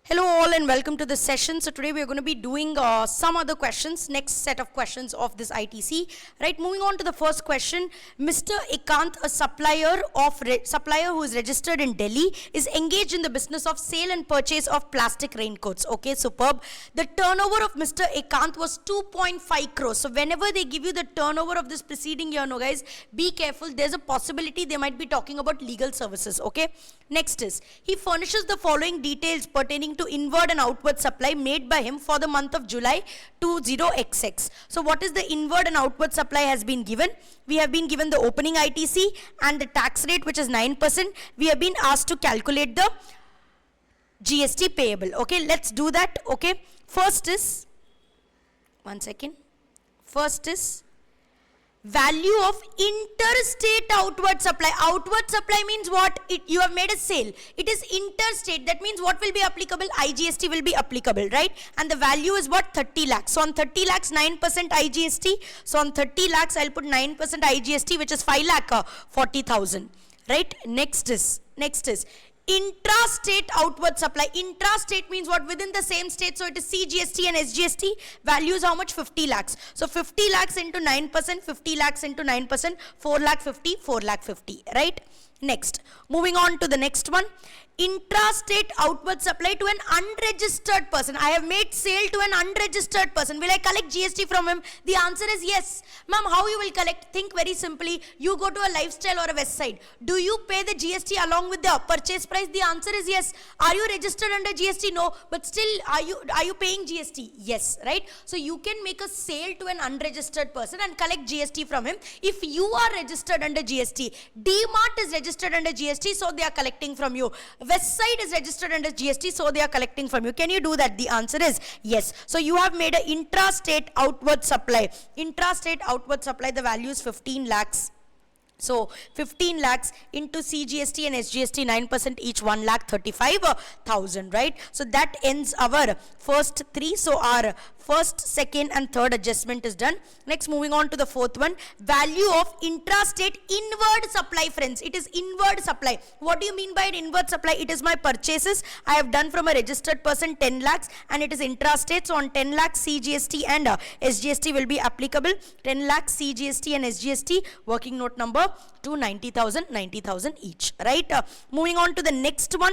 Hello all and welcome to this session. So today we are going to be doing some other questions, next set of questions of this ITC. Right, moving on to the first question. Mr. Ekaant, a supplier who is registered in Delhi, is engaged in the business of sale and purchase of plastic raincoats. Okay, superb. The turnover of Mr. Ekaant was 2.5 crores. So whenever they give you the turnover of this preceding year, no guys, be careful. There's a possibility they might be talking about legal services. Okay. Next is, he furnishes the following details pertaining to inward and outward supply made by him for the month of July 20XX. So what is the inward and outward supply has been given? We have been given the opening ITC and the tax rate, which is 9%. We have been asked to calculate the GST payable. Okay, let's do that. Okay, first is, one second. First is value of interstate outward supply. Outward supply means what? You have made a sale. It is interstate. That means what will be applicable? IGST will be applicable, right? And the value is what? 30 lakhs. So on 30 lakhs, 9% IGST. So on 30 lakhs, I'll put 9% IGST, which is 5,40,000. Right? Next is intrastate outward supply. Intrastate means what? Within the same state. So it is CGST and SGST. Value is how much? 50 lakhs. So 50 lakhs into 9%, 50 lakhs into 9%, 4 lakh 50, 4 lakh 50. Right? Next. Moving on to the next one. Intrastate outward supply to an unregistered person. I have made sale to an unregistered person. Will I collect GST from him? The answer is yes. Ma'am, how you will collect? Think very simply. You go to a Lifestyle or a West Side. Do you pay the GST along with the purchase price? The answer is yes. Are you registered under GST? No. But still, are you paying GST? Yes. Right? So you can make a sale to an unregistered person and collect GST from him. If you are registered under GST, DMart is registered under GST, so they are collecting from you. West Side is registered under GST, so they are collecting from you. Can you do that? The answer is yes. So you have made an intrastate outward supply. Intrastate outward supply, the value is 15 lakhs. So 15 lakhs into CGST and SGST 9% each, 1,35,000, right? So that ends our first three. So our first, second and third adjustment is done. Next, moving on to the fourth one. Value of intrastate inward supply, friends. It is inward supply. What do you mean by an inward supply? It is my purchases. I have done from a registered person 10 lakhs and it is intrastate. So on 10 lakhs CGST and SGST will be applicable. 10 lakhs CGST and SGST, working note number 290,000, 90,000 each, right? Moving on to the next one.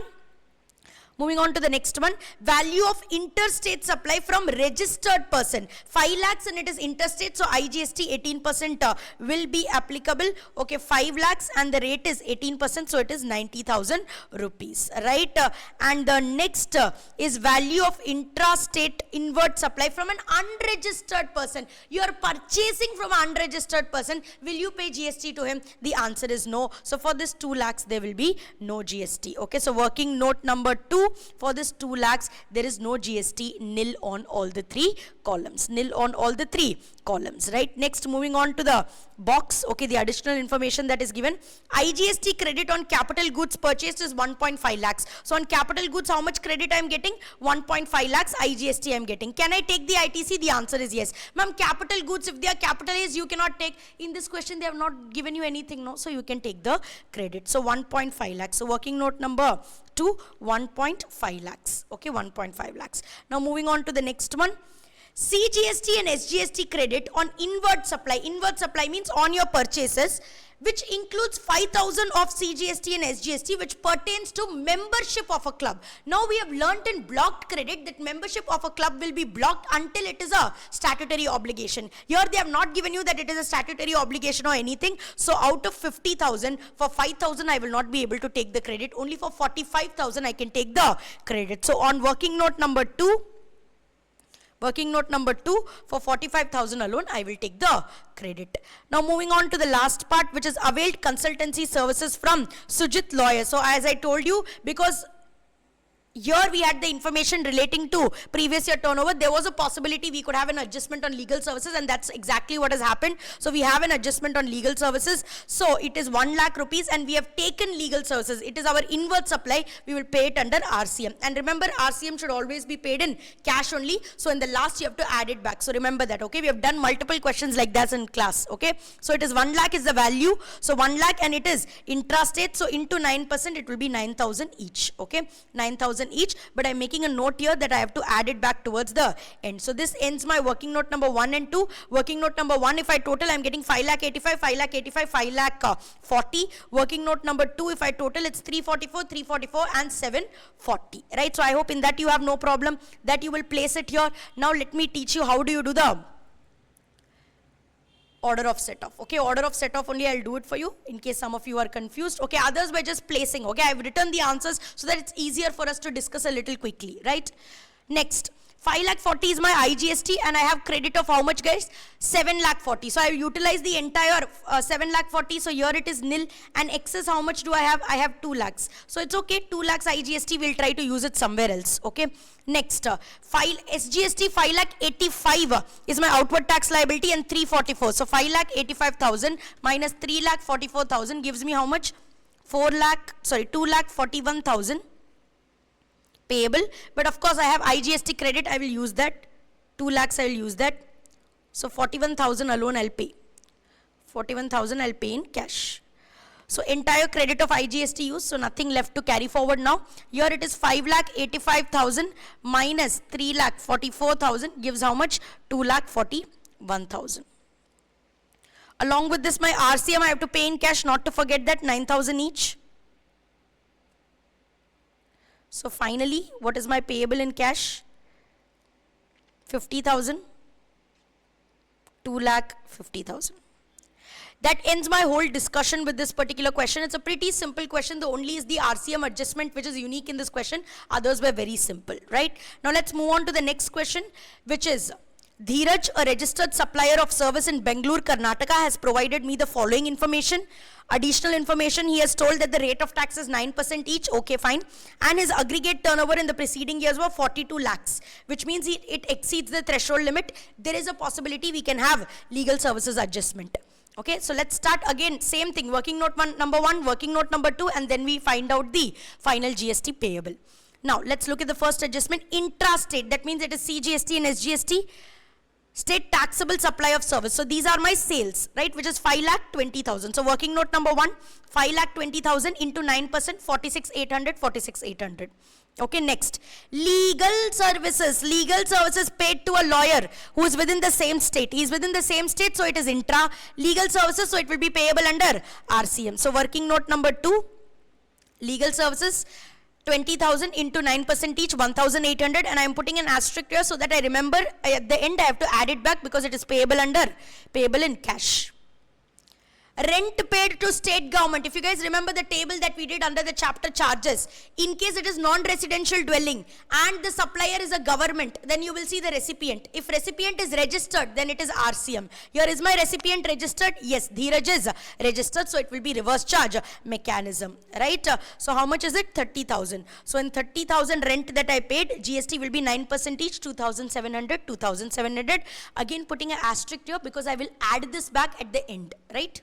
Value of interstate supply from registered person. 5 lakhs and it is interstate, so IGST 18% will be applicable. Okay, 5 lakhs and the rate is 18%, so it is 90,000 rupees, right? And the next is value of intrastate inward supply from an unregistered person. You are purchasing from an unregistered person. Will you pay GST to him? The answer is no. So for this 2 lakhs, there will be no GST. Okay, so working note number 2. For this 2 lakhs, there is no GST, nil on all the 3 columns. Nil on all the 3 columns, right? Next, moving on to the box. Okay, the additional information that is given. IGST credit on capital goods purchased is 1.5 lakhs. So on capital goods, how much credit I am getting? 1.5 lakhs IGST I am getting. Can I take the ITC? The answer is yes. Ma'am, capital goods, if they are capitalized, you cannot take. In this question, they have not given you anything, no? So you can take the credit. So 1.5 lakhs. So working note number 2, 1.5 lakhs. Okay, 1.5 lakhs. Now moving on to the next one. CGST and SGST credit on inward supply. Inward supply means on your purchases, which includes 5,000 of CGST and SGST, which pertains to membership of a club. Now we have learnt in blocked credit that membership of a club will be blocked until it is a statutory obligation. Here they have not given you that it is a statutory obligation or anything. So out of 50,000, for 5,000 I will not be able to take the credit. Only for 45,000 I can take the credit. So on working note number 2, for 45,000 alone, I will take the credit. Now moving on to the last part, which is availed consultancy services from Sujit Lawyer. So as I told you, because here we had the information relating to previous year turnover, there was a possibility we could have an adjustment on legal services, and that's exactly what has happened. So we have an adjustment on legal services. So it is 1 lakh rupees and we have taken legal services. It is our inward supply. We will pay it under RCM. And remember, RCM should always be paid in cash only. So in the last you have to add it back. So remember that, okay? We have done multiple questions like that in class, okay? So it is 1 lakh is the value. So 1 lakh and it is intrastate. So into 9%, it will be 9,000 each, okay? 9,000 20,000 each, but I'm making a note here that I have to add it back towards the end. So this ends my working note number 1 and 2. Working note number 1, if I total, I'm getting 5,85,000, 5,85,000, 5,40,000. Working note number 2, if I total, it's 344, 344 and 740, right? So I hope in that you have no problem, that you will place it here. Now let me teach you how do you do the order of set off. Okay, order of set off only I'll do it for you in case some of you are confused. Okay, others were just placing. Okay, I've written the answers so that it's easier for us to discuss a little quickly, right? Next, 5,40,000 is my IGST and I have credit of how much, guys? 7,40,000. So I utilize the entire 7,40,000. So here it is nil, and excess how much do I have? I have 2 lakhs. So it's okay, 2 lakhs IGST, we'll try to use it somewhere else. Okay. Next, SGST 5,85,000 is my outward tax liability and 344. So 5,85,000 minus 3,44,000 gives me how much? 2,41,000 payable. But of course I have IGST credit, I will use that. 2 lakhs I will use that. So 41,000 alone I'll pay. 41,000 I'll pay in cash. So entire credit of IGST use, so nothing left to carry forward now. Here it is 5,85,000 minus 3,44,000 gives how much? 2,41,000. Along with this, my RCM I have to pay in cash, not to forget that, 9,000 each. So finally, what is my payable in cash? 50,000, 2,50,000. That ends my whole discussion with this particular question. It's a pretty simple question. The only is the RCM adjustment which is unique in this question. Others were very simple, right? Now let's move on to the next question, which is, Dhiraj, a registered supplier of service in Bangalore, Karnataka, has provided me the following information. Additional information, he has told that the rate of tax is 9% each, okay, fine. And his aggregate turnover in the preceding years were 42 lakhs, which means it exceeds the threshold limit. There is a possibility we can have legal services adjustment. Okay, so let's start again, same thing, working note number 1, working note number 2, and then we find out the final GST payable. Now, let's look at the first adjustment, intrastate, that means it is CGST and SGST. State taxable supply of service. So these are my sales, right, which is 5,20,000. So working note number 1, 5,20,000 into 9%, 46,800, 46,800. Okay, next, legal services paid to a lawyer who is within the same state. He is within the same state, so it is intra. Legal services, so it will be payable under RCM. So working note number 2, legal services, 20,000 into 9% each, 1,800, and I am putting an asterisk here so that I remember at the end I have to add it back because it is payable in cash. Rent paid to state government. If you guys remember the table that we did under the chapter charges, in case it is non-residential dwelling and the supplier is a government, then you will see the recipient. If recipient is registered, then it is RCM. Here is my recipient registered. Yes, Dhiraj is registered, so it will be reverse charge mechanism, right? So how much is it? 30,000. So in 30,000 rent that I paid, GST will be 9% each, 2,700, 2,700. Again putting an asterisk here because I will add this back at the end, right?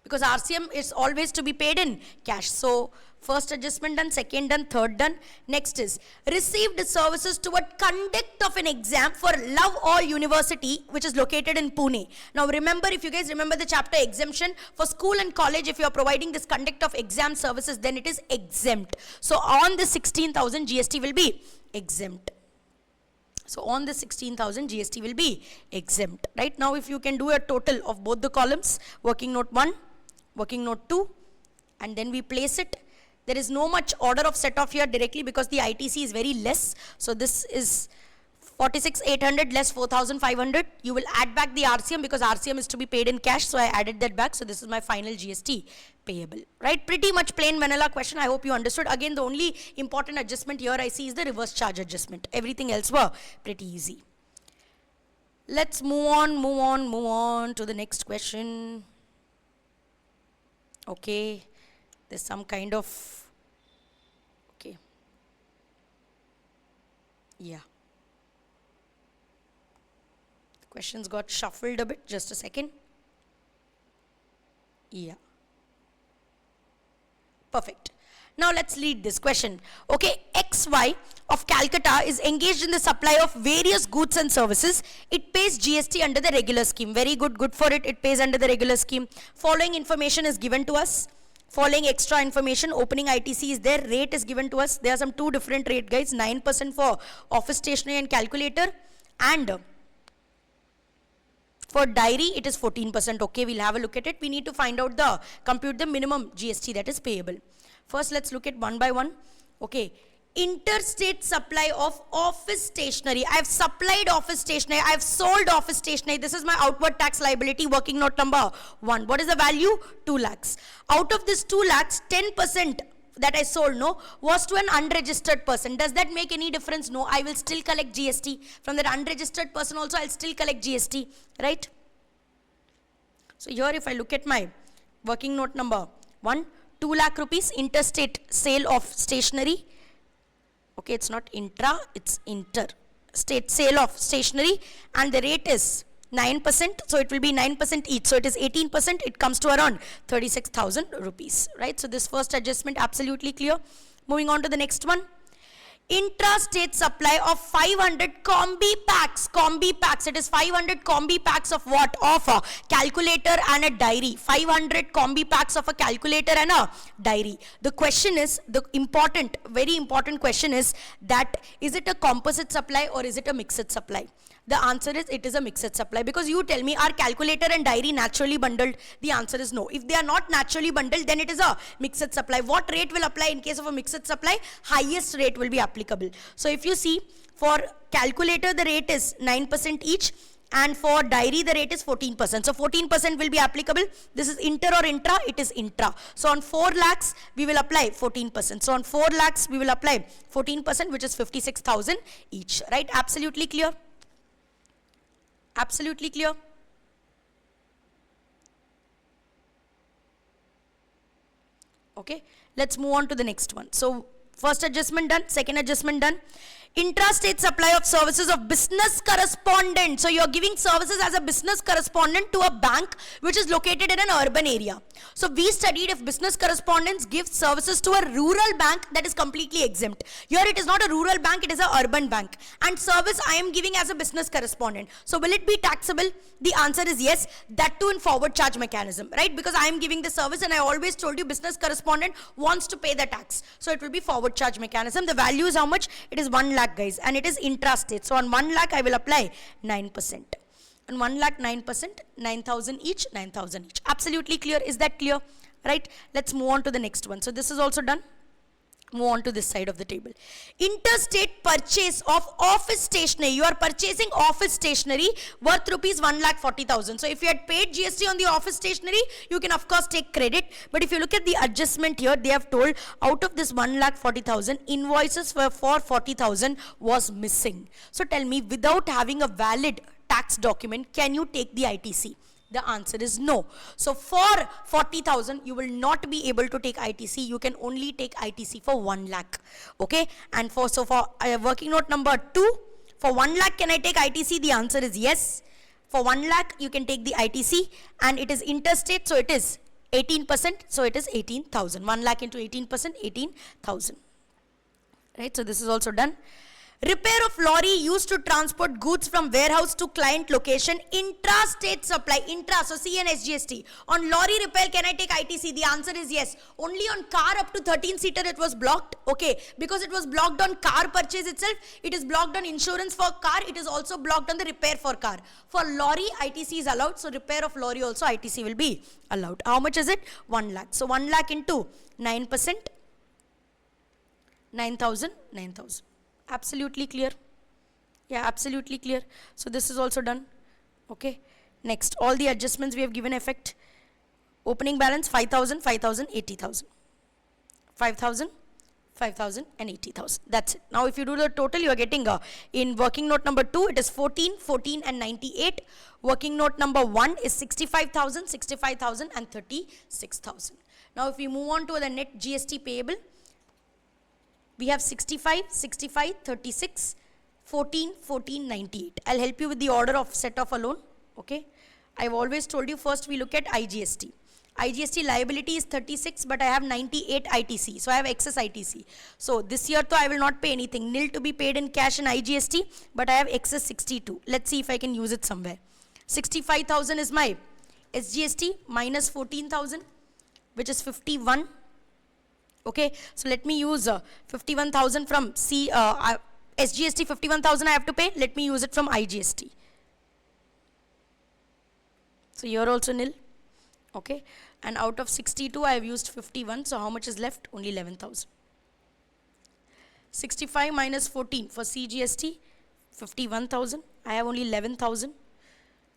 Because RCM is always to be paid in cash. So first adjustment done, second done, third done. Next is received services toward conduct of an exam for Love All University, which is located in Pune. Now remember, if you guys remember the chapter exemption, for school and college, if you are providing this conduct of exam services, then it is exempt. So on the 16,000 GST will be exempt. So on the 16,000 GST will be exempt. Right now, if you can do a total of both the columns, working note 1, working note 2, and then we place it. There is no much order of set off here directly because the ITC is very less. So this is 46,800 less 4,500. You will add back the RCM because RCM is to be paid in cash. So I added that back. So this is my final GST payable. Right? Pretty much plain vanilla question. I hope you understood. Again, the only important adjustment here I see is the reverse charge adjustment. Everything else were pretty easy. Let's move on to the next question. Okay, there's some kind of, okay, yeah. The questions got shuffled a bit, just a second. Yeah. Perfect. Now let's read this question. Okay, XY of Calcutta is engaged in the supply of various goods and services. It pays GST under the regular scheme. Very good, good for it. It pays under the regular scheme. Following information is given to us. Following extra information, opening ITC is there, rate is given to us. There are some two different rate guys, 9% for office stationery and calculator, and for diary it is 14%. Okay, we'll have a look at it. We need to find out compute the minimum GST that is payable. First let's look at one by one. Okay, interstate supply of office stationery. I have supplied office stationery, I have sold office stationery. This is my outward tax liability, working note number 1. What is the value? 2 lakhs. Out of this 2 lakhs, 10% that I sold, no, was to an unregistered person. Does that make any difference? No, I will still collect GST. From that unregistered person also, I'll still collect GST, right? So here if I look at my working note number 1, 2 lakh rupees interstate sale of stationery. Okay, it's not intra, it's interstate sale of stationery, and the rate is 9%, so it will be 9% each, so it is 18%, it comes to around 36,000 rupees, right? So this first adjustment absolutely clear. Moving on to the next one. Intrastate supply of 500 combi packs, it is 500 combi packs of what? Of a calculator and a diary. 500 combi packs of a calculator and a diary. The question is, the important, very important question is that is it a composite supply or is it a mixed supply? The answer is it is a mixed supply, because you tell me, are calculator and diary naturally bundled? The answer is no. If they are not naturally bundled, then it is a mixed supply. What rate will apply in case of a mixed supply? Highest rate will be applicable. So if you see, for calculator the rate is 9% each, and for diary the rate is 14%. So 14% will be applicable. This is inter or intra? It is intra. So on 4 lakhs we will apply 14%. So on 4 lakhs we will apply 14%, which is 56,000 each, right? Absolutely clear? Absolutely clear? Okay, let's move on to the next one. So first adjustment done, second adjustment done. Intrastate supply of services of business correspondent. So you're giving services as a business correspondent to a bank which is located in an urban area. So we studied if business correspondents give services to a rural bank, that is completely exempt. Here it is not a rural bank, it is an urban bank. And service I am giving as a business correspondent. So will it be taxable? The answer is yes, that too in forward charge mechanism, right? Because I am giving the service and I always told you business correspondent wants to pay the tax. So it will be forward charge mechanism. The value is how much? It is 1 lakh guys, and it is intrastate. So on 1 lakh I will apply 9%. And 1 lakh 9%, 9,000 each, 9,000 each. Absolutely clear. Is that clear? Right? Let's move on to the next one. So this is also done. Move on to this side of the table. Interstate purchase of office stationery. You are purchasing office stationery worth rupees 1,40,000. So if you had paid GST on the office stationery, you can of course take credit. But if you look at the adjustment here, they have told out of this 1,40,000, invoices for 40,000 was missing. So tell me, without having a valid tax document, can you take the ITC? The answer is no. So for 40,000, you will not be able to take ITC. You can only take ITC for 1 lakh. Okay. And for working note number 2, for 1 lakh, can I take ITC? The answer is yes. For 1 lakh, you can take the ITC, and it is interstate, so it is 18%. So it is 18,000. 1 lakh into 18%, 18,000. Right. So this is also done. Repair of lorry used to transport goods from warehouse to client location. Intrastate supply. Intra, so C and SGST. On lorry repair, can I take ITC? The answer is yes. Only on car up to 13-seater it was blocked. Okay. Because it was blocked on car purchase itself. It is blocked on insurance for car. It is also blocked on the repair for car. For lorry, ITC is allowed. So repair of lorry also ITC will be allowed. How much is it? 1 lakh. So 1 lakh into 9%. 9,000. 9,000. Absolutely clear? Yeah, absolutely clear. So this is also done. Okay. Next, all the adjustments we have given effect. Opening balance 5,000, 5,000, 80,000. 5,000, 5,000 and 80,000. That's it. Now if you do the total, you are getting in working note number 2, it is 14, 14 and 98. Working note number 1 is 65,000, 65,000 and 36,000. Now if we move on to the net GST payable, we have 65, 65, 36, 14, 14, 98. I'll help you with the order of set off alone. Okay. I've always told you first we look at IGST. IGST liability is 36, but I have 98 ITC. So I have excess ITC. So this year though I will not pay anything. Nil to be paid in cash in IGST, but I have excess 62. Let's see if I can use it somewhere. 65,000 is my SGST minus 14,000. which is 51. Okay, so let me use 51,000 from SGST 51,000 I have to pay. Let me use it from IGST. So here also nil. Okay, and out of 62 I have used 51. So how much is left? Only 11,000. 65 minus 14 for CGST 51,000. I have only 11,000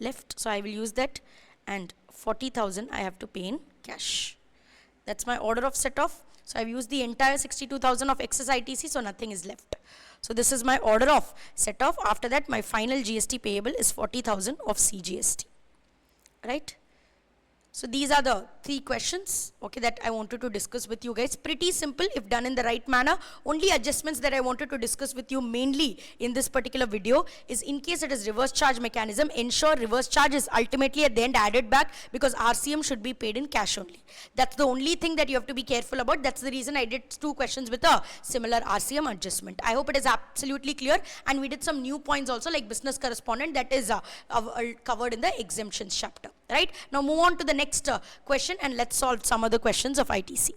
left, so I will use that, and 40,000 I have to pay in cash. That's my order of set off. So I've used the entire 62,000 of excess ITC, so nothing is left. So this is my order of set off. After that, my final GST payable is 40,000 of CGST. Right? So these are the 3 questions, okay, that I wanted to discuss with you guys. Pretty simple if done in the right manner. Only adjustments that I wanted to discuss with you mainly in this particular video is, in case it is reverse charge mechanism, ensure reverse charge is ultimately at the end added back, because RCM should be paid in cash only. That's the only thing that you have to be careful about. That's the reason I did 2 questions with a similar RCM adjustment. I hope it is absolutely clear, and we did some new points also, like business correspondent, that is covered in the exemptions chapter. Right? Now move on to the next question, and let's solve some other questions of ITC.